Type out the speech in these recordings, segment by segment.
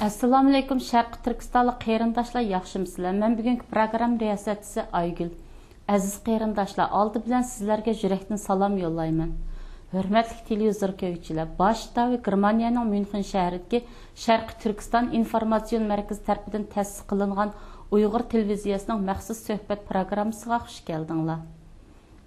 Assalamu alaykum Şərqi Türkistonlik qeyrindaşlar, yaxşımısızlar? Mən bugünkü proqram riyasətçisi Aygül. Aziz qeyrindaşlar, aldı bilan sizlərə yürekdən salam yollayman. Hörmətli televizor köyküçülər, başda və Germaniyanın Münxen şəhərindəki Şərqi Türkiston İnformasyon Mərkəzi tərəfindən təsis qılınğan Uyğur televiziyasının məxsus söhbət proqramısına xoş gəldinizlər.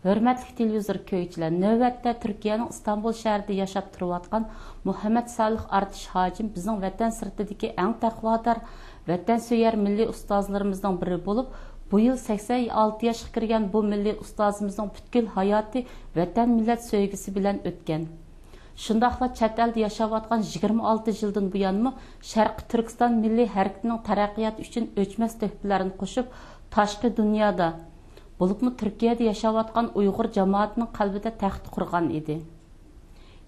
Hörmətli televizor köyküçülər, növbətdə Türkiyənin İstanbul şəhərində yaşab turuyatqan Muhammed Salih Artish Hacim bizning vatan sirtidagi eng taqvodor, vatan suyar milliy ustozlarimizdan biri bo'lib, bu yil 86 yoshga kirgan bu milliy ustozimizning butkul hayoti vatan millat sevgisi bilan o'tgan. Shundaqla chet elda yashayotgan 26 yildan buyon Sharqi Turkiston milliy harakatining taraqqiyoti uchun o'chmas tuhfalarini qo'shib, tashqi dunyoda bo'libmi Turkiyada yashayotgan Uyg'ur jamoatining qalbida taxt qurgan edi.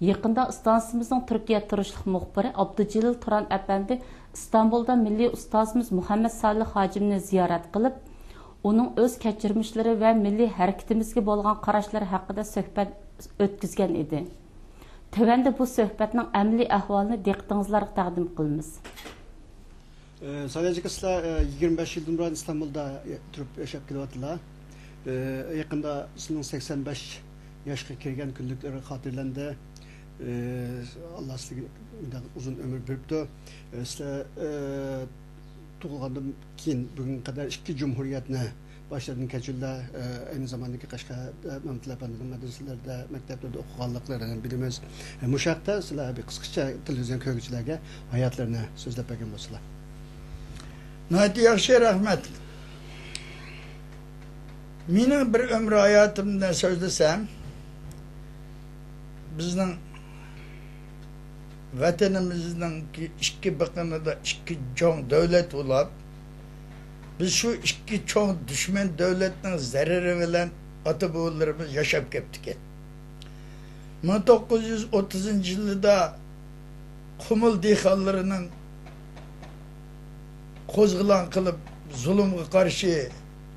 Yaqında istansimizning Turkiya turishliq muxbiri Abdujalil Turan apandi İstanbulda milliy ustozimiz Muhammed Salih Hacimni ziyorat qilib, uning o'z kechirmishlari va milliy harakatimizga bo'lgan qarashlari haqida suhbat o'tkazgan edi. Tövəndə bu söhbətinin əmli əhvalını diqqətinizlərə təqdim qılırıq. Sadece kısla 25 yıldan beri İstanbul'da durup yaşap geliyorlar. Yakında 85 yaşa kirgen günlükleri hatırlandı. Allah size uzun ömür verdi. Size tuğulgandım ki bugün kadar iki cumhuriyetine başladığım keçilde aynı zamandaki Kaşka Mehmet Efendi'nin medreselerde, mekteplerde okuganlıklarını bilimiz. Muşak'ta size bir kısaca televizyon köyküçülerine hayatlarını sözle pekun olsunlar. Nati yaxşı rahmet. Mening bir ömrü hayatımda sözlesem, bizning vatanimizning ikki biqinida ikki cho'ng davlat bo'lib, biz shu ikki cho'ng dushman davlatning zarari bilan ota-bobolarimiz yashab ketdik. 1930-yilda Qumul dehqonlarining qo'zg'olon qilib zulmga qarshi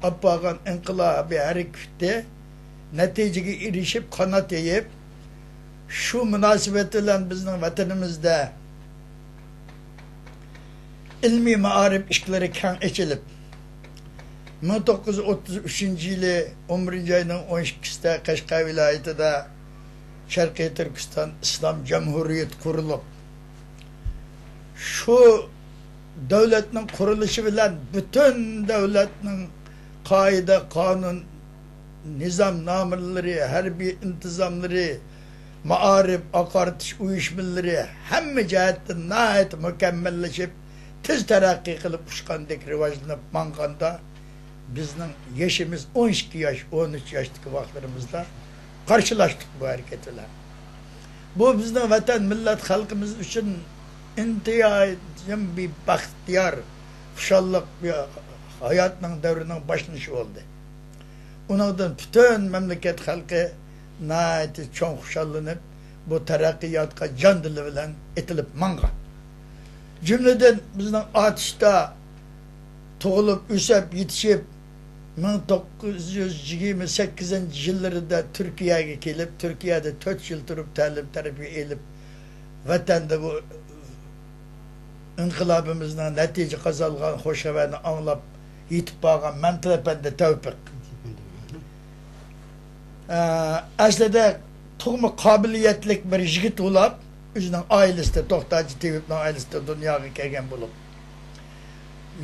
appagan inqilobiy harakatda natijaga erishib qanot yeyib, şu münasebet bilan bizning vatanimizda ilmiy ma'arif ishlari keng ochilib 1933-yili 11 ayning 12-sida Qashqar viloyatida Sharqiy Turkiston Islom Jamhuriyati qurilib, şu davlatning qurilishi bilan butun davlatning qoida, qonun, nizam nomerlari, harbiy intizomlari, ma'arif, aqartish uyushmalari hamma jihatdan nihoyat mukammallashib, tez taraqqiy qilib ushqandek rivojlanib manganda bizning yoshimiz 12 yosh, 13 yoshdagi vaqtlarimizda qarshilashdik bu harakatlar. Bu bizning vatan millat xalqimiz uchun intiyoyim bir baxtiyor, xushalliq bir hayotning davrining boshlanishi bo'ldi. Undan bütün memleket xalqi nihoyat cho'ng xushallanib, bu taraqqiyotga jon dili bilan etilib mangan. Jumladan bizning Atishda tug'ilib, o'sib, yetishib 1928-yillarda Turkiyaga kelib, Turkiyada 4 yil turib ta'lim tarbiya elib, vatanda bu inqilobimizning natija qozongan xo'sh-xabarni anglab yetib borgan mantlapanda tavfiq. Aslida tug'ma qobiliyatlik bir yigit bo'lib, o'zining oilasida To'xtachi Tevibning oilasida dunyoga kelgan bo'lib,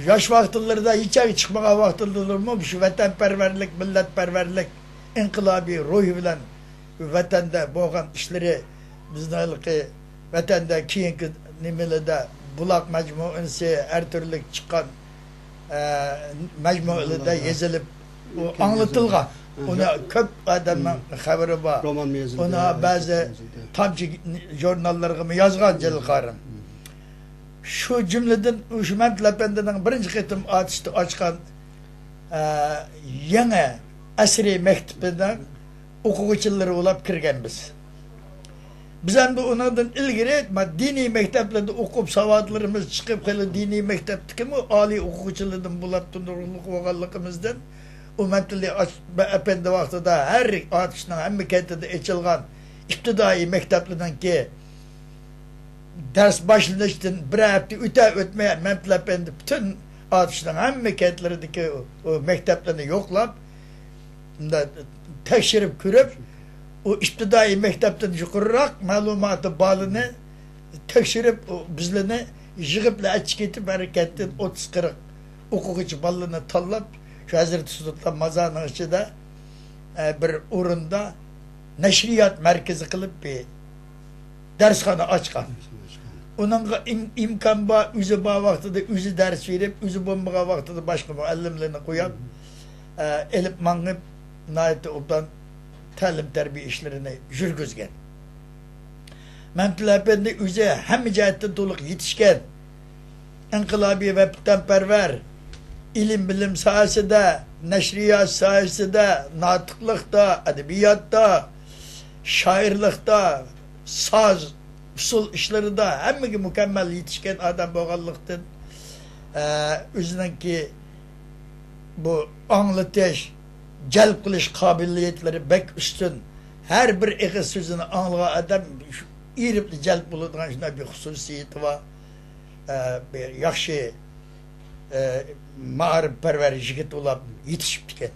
yosh vaqtlarida hechga chiqmagan vaqtlarida shu vatanparvarlik, millatparvarlik, inqilobiy ruhi bilan vatanda bo'lgan ishlari bizniki vatanda keyingi nimalarda Buloq majmuasi har turli chiqqan majmualarda yozilib, anlatilgan. Ona ko'p odamning xabari bor. Ona ba'zi tomchi jurnallarga yozgan jilqarim. Shu jumladan Ushmant Lapandining birinchi qitim ochgan yangi asriy maktabidan o'quvchilari bo'lib kirganmiz. Biz ham ondan ilgari diniy maktablarda o'qib savodlarimiz chiqib qolib, diniy maktabdikimi oliy o'quvchilardan bo'lib turib bo'lganligimizdan Ummatli Efendi vaqtida har Atishning hamma kentida ochilgan ibtidoiy maktablardan ki ders başlanıştın bir hafta ötmeye memleketin bütün atışların hem kentlerdeki o mekteplerini yoklap tekşirip kürüp o iktidai mektepten yukarırak malumatı bağlını tekşirip bizlerini yığıpla açık etip hareketin 30-40 okukucu balını tallap şu Hazreti Sultan Mazan'ın içinde bir orunda neşriyat merkezi kılıp bir dershane açkan. Onun imkan var, üzü bağ vaxtıda üzü ders verip, üzü bombağa vaxtıda başka müellimlerini koyup, elip mangıp, nayeti oradan talim terbiye işlerini yürgüzgen. Memleketin üzü hem cihetten doluk yetişken, inkılabi ve temperver, ilim bilim sahasında, neşriyat sahasında, natıklıkta, edebiyatta, şairlikta, saz, usul işleri de hem mükemmel yetişken adam boğallıktın. Üzününki bu anlatış, celp kılış kabiliyetleri bek üstün. Her bir iki sözünü anlayan adam iripli celp bulunduğun bir hususiyeti var. Bir yakşı mağrib-perver jigit olup yetişip diken.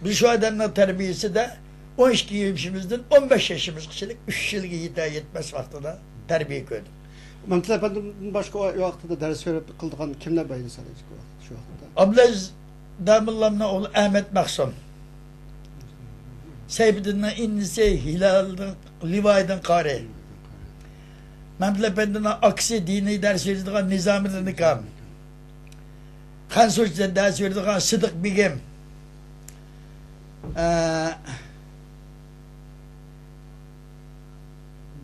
Biz şu adamın terbiyesi de 12 yaşımızdan 15 yaşımız kişilik 3 yılga yeter yetmez vaxtida terbiye gördüm. Mehmet Efendi'nin başka o vaxtida ders verip kıldığın kimler bayılı sadece şu vaxtida? Abdülaziz Damullam'ın oğlu Ahmet Maksum. Seyfettin'in innisi Hilal'ın Livay'dan Kari. Mehmet Efendi'nin aksi dini ders verdiğin Nizami'den Nikam. Kansuç'tan ders verdiğin Sıdık Bigem.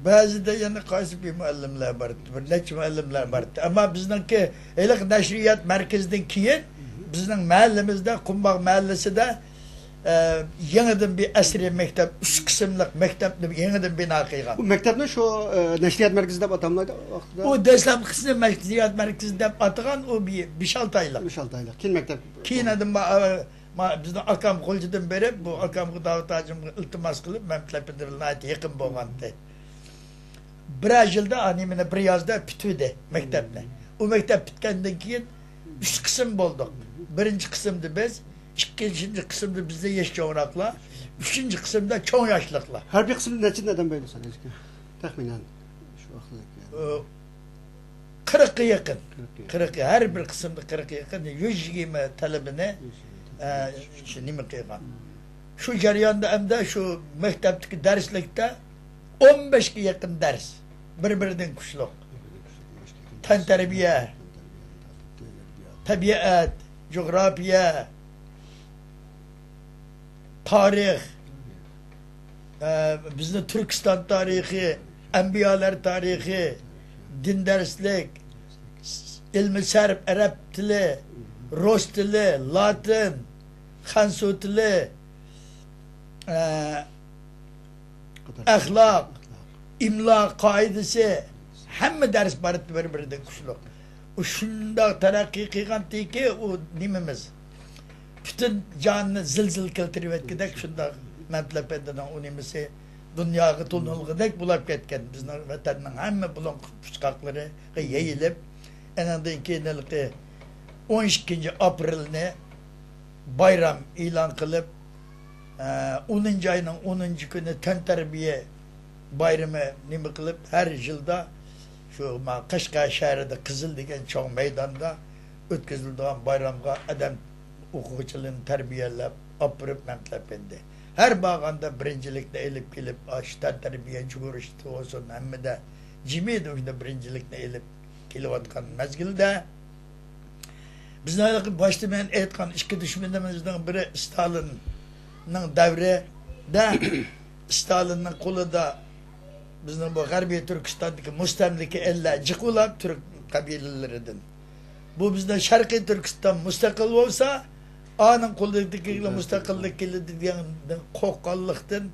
Bazı da yani qaysi bir müellimler vardı, bir neçe müellimler vardı. Ama bizdeki elik neşriyat merkezden keyin bizning mahallemizde, Qumbaq mahallesida yeniden bir asriye mektep, 3 kısımlık mektepni yeniden bina qilgan. Bu mektepni şu neşriyat merkezinde atamlaydı vaxtida. O deslam kısım neşriyat merkezinde atgan o bir 5-6 aylık. 5-6 aylık. Keyin mektep. Keyin edim bizning akam qo'lchidan berib, bu akamga Davut hacimga iltimos qilib, memleketlarga yaqin bo'lganda. Bir yılda animine bir yazda bitüydü mektepne. O mektep bitkendan keyin 3 kısım bulduk. Birinci kısımda biz, ikinci kısımda bizde yaş çoğunakla, üçüncü kısımda çoğun yaşlıkla. Her bir kısımda neden böyle sadece? Tahminen şu vaxtdaki. 40'a yakın. 40 her bir kısımda 40'a yakın 120 talebine nime kıygan. Şu jarayonda hem de şu mektepteki derslikte 15'e yakın ders. Birbirinden kuşluk. Tan terbiye, tabiat, coğrafya, tarih, bizde Türkistan tarihi, enbiyalar tarihi, din derslik, ilmi serp, Arap dili, Rus dili, Latin, Hansu dili, ahlak, imla kaidesi, hem ders barıt birbirinden kuşluk. O şunda terakki kıygan ki o nimimiz. Bütün canını zil keltirip gidek şunda mentlepeden o nimisi dünyayı tunulgıdek bulup ketken. Bizden vatanın hem bulun kuşkakları yayılıp eninde kendilikte 12. April'ne bayram ilan kılıp 10. ayının 10. günü tenterbiye bayramı nimi kılıp her yılda şu Kaşgar şehrinde Kızıl degen çoğun meydanda ötküzüldüğün bayramga adam okuçılığını terbiyelep apırıp memlekendi. Her bağında birincilikle elip gelip açtan terbiye cumhurişti olsun hem de cimi de birincilikle elip gelip atkan mezgilde bizden başlamayan etkan iki düşmanımızdan biri Stalin'in devri de Stalin'in kolu da bizden bu Garbiye Türkistan'daki mustamliki elle cıkulap Türk kabilelerinden. Bu bizden Şarkı Türkistan müstakil olsa anın kolundaki müstakillik kilidi kokkallıktan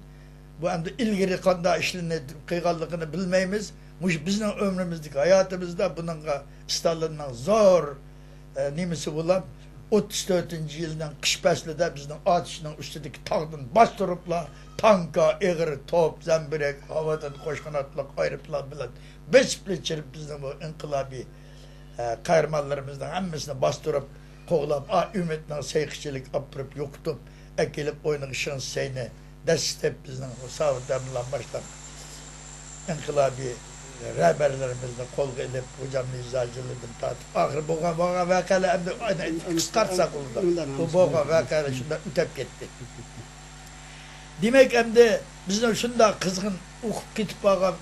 bu hem de ilgiri kanda işlerini kıygallıkını bilmeyimiz. Bizim ömrümüzdeki hayatımızda bunun Stalin'in zor nimisi bulup 34. yıldan kış faslida bizning atışning ustidagi tog'dan bostiriblar tanka, egri top, zambirak, havodan qo'shqanotlar, aeroplan bilan besib-chirib bizning bu inqilobiy qahramonlarimizning hammasini bostirib, qo'g'lab, umidning sayqichilik olib yo'qitib, akilib o'ynag'ishin seyni dastlab bizning savdamlar boshlab inqilobiy rəhbərlərimizlə qolğa edib, hocamın izacılığını tatib, axır boğan vəqələ qısqartsaq oldu. Bu boğan vəqələ şunda ütəb getdi. Demək, bizdən şunda qızğın uqub getib bağa